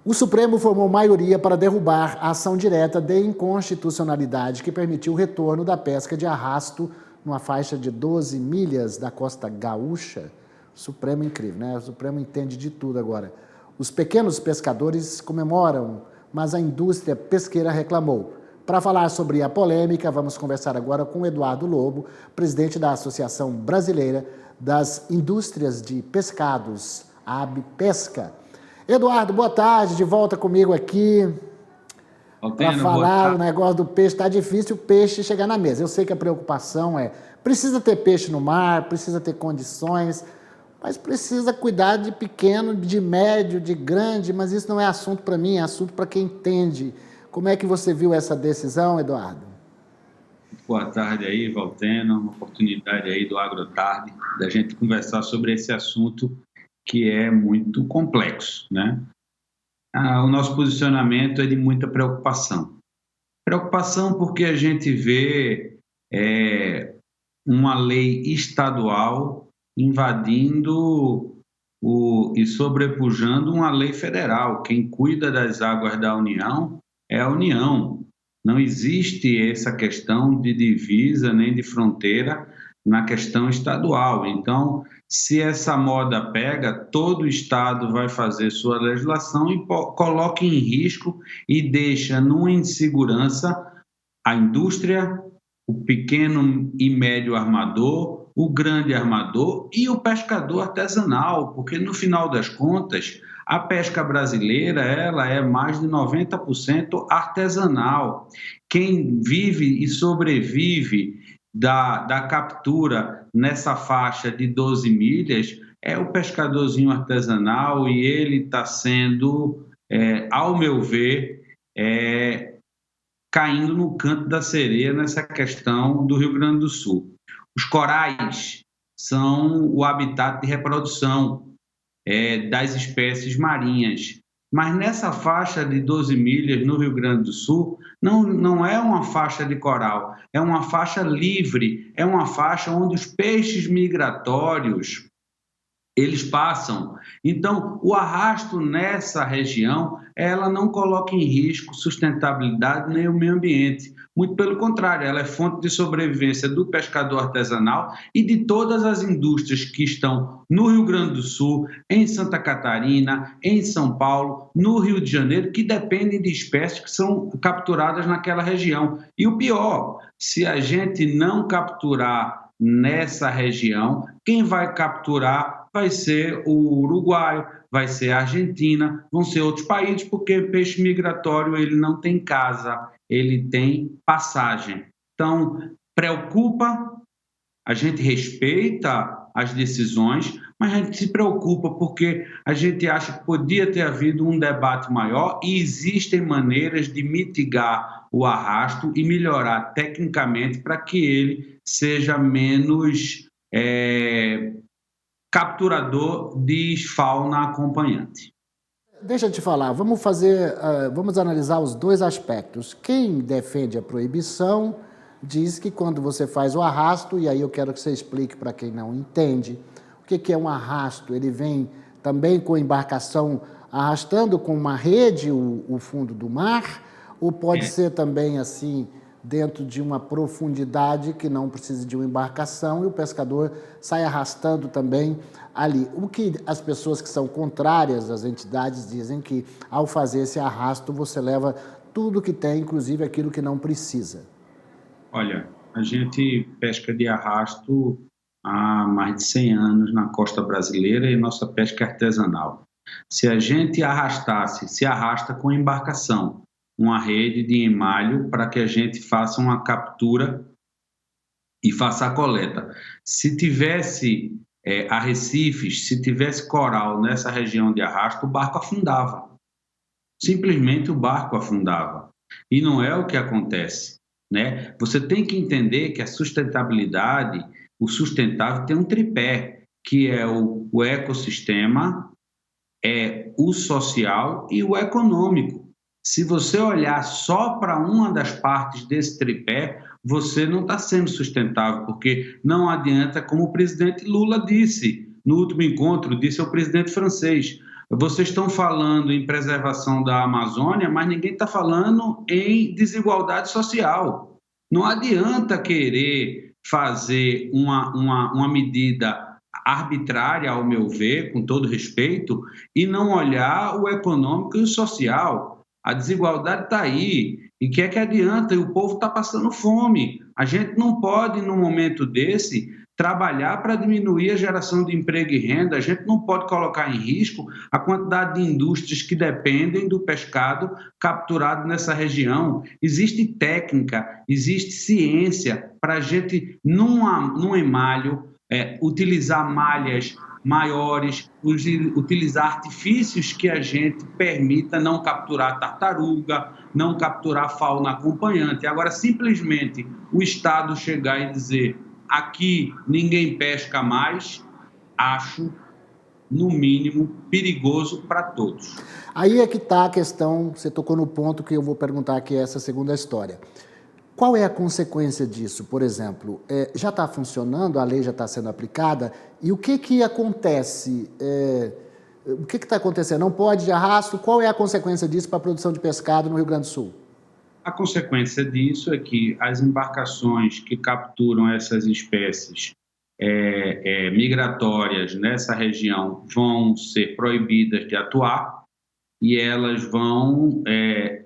O Supremo formou maioria para derrubar a ação direta de inconstitucionalidade que permitiu o retorno da pesca de arrasto numa faixa de 12 milhas da costa gaúcha. O Supremo é incrível, né? O Supremo entende de tudo agora. Os pequenos pescadores comemoram, mas a indústria pesqueira reclamou. Para falar sobre a polêmica, vamos conversar agora com Eduardo Lobo, presidente da Associação Brasileira das Indústrias de Pescados, a ABPesca. Eduardo, boa tarde, de volta comigo aqui para falar. O negócio do peixe. Está difícil o peixe chegar na mesa. Eu sei que a preocupação precisa ter peixe no mar, precisa ter condições, mas precisa cuidar de pequeno, de médio, de grande, mas isso não é assunto para mim, é assunto para quem entende. Como é que você viu essa decisão, Eduardo? Boa tarde aí, Valtena, uma oportunidade aí do AgroTarde, da gente conversar sobre esse assunto que é muito complexo, né? O nosso posicionamento é de muita preocupação. Preocupação porque a gente vê uma lei estadual invadindo e sobrepujando uma lei federal. Quem cuida das águas da União é a União. Não existe essa questão de divisa nem de fronteira na questão estadual. Então, se essa moda pega, todo estado vai fazer sua legislação e coloca em risco e deixa numa insegurança a indústria, o pequeno e médio armador, o grande armador e o pescador artesanal, porque no final das contas, a pesca brasileira ela é mais de 90% artesanal. Quem vive e sobrevive da captura nessa faixa de 12 milhas é o pescadorzinho artesanal e ele está sendo, ao meu ver, caindo no canto da sereia nessa questão do Rio Grande do Sul. Os corais são o habitat de reprodução das espécies marinhas. Mas nessa faixa de 12 milhas no Rio Grande do Sul, não é uma faixa de coral, é uma faixa livre, é uma faixa onde os peixes migratórios, eles passam. Então, o arrasto nessa região, ela não coloca em risco sustentabilidade nem o meio ambiente. Muito pelo contrário, ela é fonte de sobrevivência do pescador artesanal e de todas as indústrias que estão no Rio Grande do Sul, em Santa Catarina, em São Paulo, no Rio de Janeiro, que dependem de espécies que são capturadas naquela região. E o pior, se a gente não capturar nessa região, quem vai capturar vai ser o Uruguai, vai ser a Argentina, vão ser outros países, porque peixe migratório ele não tem casa, ele tem passagem. Então, preocupa, a gente respeita as decisões, mas a gente se preocupa porque a gente acha que podia ter havido um debate maior e existem maneiras de mitigar o arrasto e melhorar tecnicamente para que ele seja menos capturador de fauna acompanhante. Deixa eu te falar, vamos analisar os dois aspectos. Quem defende a proibição diz que quando você faz o arrasto, e aí eu quero que você explique para quem não entende, o que é um arrasto? Ele vem também com embarcação arrastando com uma rede o fundo do mar, ou pode ser também assim, dentro de uma profundidade que não precisa de uma embarcação e o pescador sai arrastando também ali. O que as pessoas que são contrárias às entidades dizem que ao fazer esse arrasto você leva tudo que tem, inclusive aquilo que não precisa. Olha, a gente pesca de arrasto há mais de 100 anos na costa brasileira e nossa pesca é artesanal. Se a gente se arrasta com embarcação, uma rede de emalho para que a gente faça uma captura e faça a coleta. Se tivesse arrecifes, se tivesse coral nessa região de arrasto, o barco afundava. Simplesmente o barco afundava. E não é o que acontece, né? Você tem que entender que a sustentabilidade, o sustentável tem um tripé, que é o ecossistema, o social e o econômico. Se você olhar só para uma das partes desse tripé, você não está sendo sustentável, porque não adianta, como o presidente Lula disse no último encontro, disse ao presidente francês, Vocês estão falando em preservação da Amazônia, mas ninguém está falando em desigualdade social. Não adianta querer fazer uma medida arbitrária, ao meu ver, com todo respeito, e não olhar o econômico e o social. A desigualdade está aí. E que adianta? E o povo está passando fome. A gente não pode, num momento desse, trabalhar para diminuir a geração de emprego e renda. A gente não pode colocar em risco a quantidade de indústrias que dependem do pescado capturado nessa região. Existe técnica, existe ciência para a gente, num emalho, utilizar malhas maiores, utilizar artifícios que a gente permita não capturar tartaruga, não capturar fauna acompanhante. Agora, simplesmente o Estado chegar e dizer aqui ninguém pesca mais, acho, no mínimo, perigoso para todos. Aí é que está a questão, você tocou no ponto que eu vou perguntar aqui, essa segunda história. Qual é a consequência disso? Por exemplo, já está funcionando, a lei já está sendo aplicada, e o que acontece? O que está acontecendo? Não pode de arrasto? Qual é a consequência disso para a produção de pescado no Rio Grande do Sul? A consequência disso é que as embarcações que capturam essas espécies migratórias nessa região vão ser proibidas de atuar, e elas vão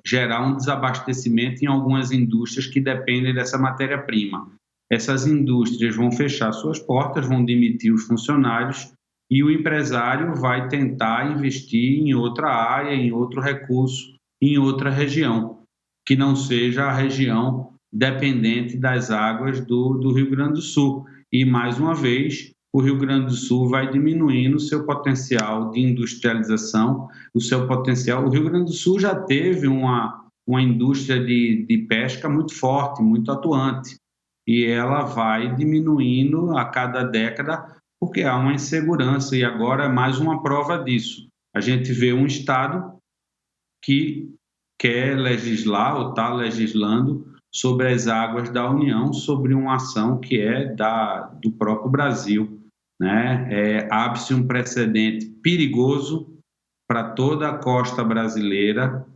gerar um desabastecimento em algumas indústrias que dependem dessa matéria-prima. Essas indústrias vão fechar suas portas, vão demitir os funcionários, e o empresário vai tentar investir em outra área, em outro recurso, em outra região, que não seja a região dependente das águas do Rio Grande do Sul. E, mais uma vez, o Rio Grande do Sul vai diminuindo o seu potencial de industrialização, o seu potencial. O Rio Grande do Sul já teve uma indústria de pesca muito forte, muito atuante, e ela vai diminuindo a cada década porque há uma insegurança, e agora é mais uma prova disso. A gente vê um Estado que quer legislar ou está legislando sobre as águas da União, sobre uma ação que é do próprio Brasil, né? Abre-se um precedente perigoso para toda a costa brasileira,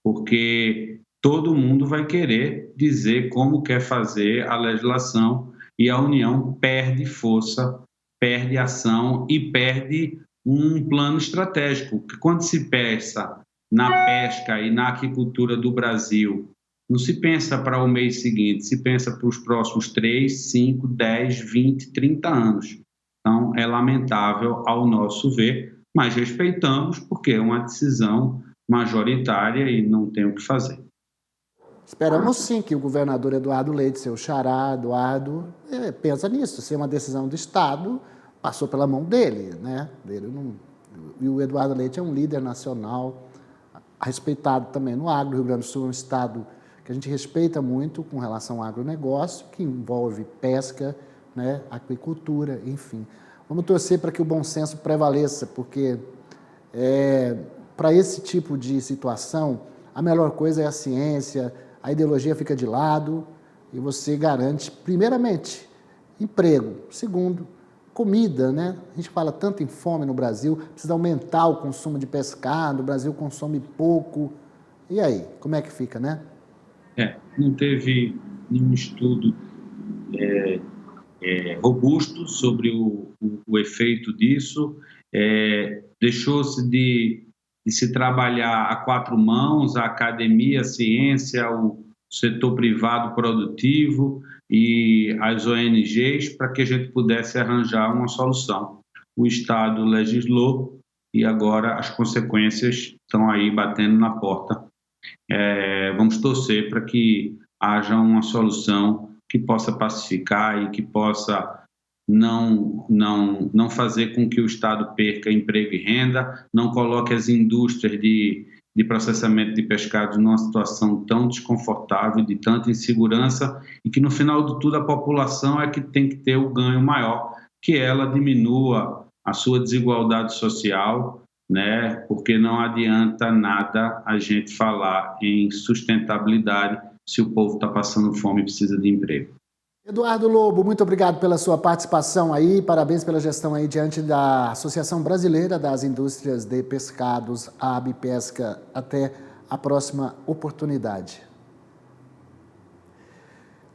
porque todo mundo vai querer dizer como quer fazer a legislação, e a União perde força, perde ação e perde um plano estratégico, que quando se pensa na pesca e na aquicultura do Brasil, não se pensa para o mês seguinte, se pensa para os próximos 3, 5, 10, 20, 30 anos. Então, é lamentável ao nosso ver, mas respeitamos porque é uma decisão majoritária e não tem o que fazer. Esperamos sim que o governador Eduardo Leite, seu xará, Eduardo, pensa nisso. Se é uma decisão do Estado, passou pela mão dele, né? E o Eduardo Leite é um líder nacional, respeitado também no agro. O Rio Grande do Sul é um estado que a gente respeita muito com relação ao agronegócio, que envolve pesca, né, aquicultura, enfim. Vamos torcer para que o bom senso prevaleça, porque para esse tipo de situação, a melhor coisa é a ciência, a ideologia fica de lado e você garante, primeiramente, emprego. Segundo, comida, né? A gente fala tanto em fome no Brasil, precisa aumentar o consumo de pescado, o Brasil consome pouco. E aí, como é que fica, né? Não teve nenhum estudo robusto sobre o efeito disso. Deixou-se de se trabalhar a quatro mãos, a academia, a ciência, o setor privado produtivo e as ONGs, para que a gente pudesse arranjar uma solução. O Estado legislou e agora as consequências estão aí batendo na porta. Vamos torcer para que haja uma solução que possa pacificar e que possa não fazer com que o Estado perca emprego e renda, não coloque as indústrias de processamento de pescados numa situação tão desconfortável, de tanta insegurança, e que no final de tudo a população é que tem que ter o ganho maior, que ela diminua a sua desigualdade social, né? Porque não adianta nada a gente falar em sustentabilidade se o povo está passando fome e precisa de emprego. Eduardo Lobo, muito obrigado pela sua participação aí, parabéns pela gestão aí diante da Associação Brasileira das Indústrias de Pescados, a ABPesca. Até a próxima oportunidade.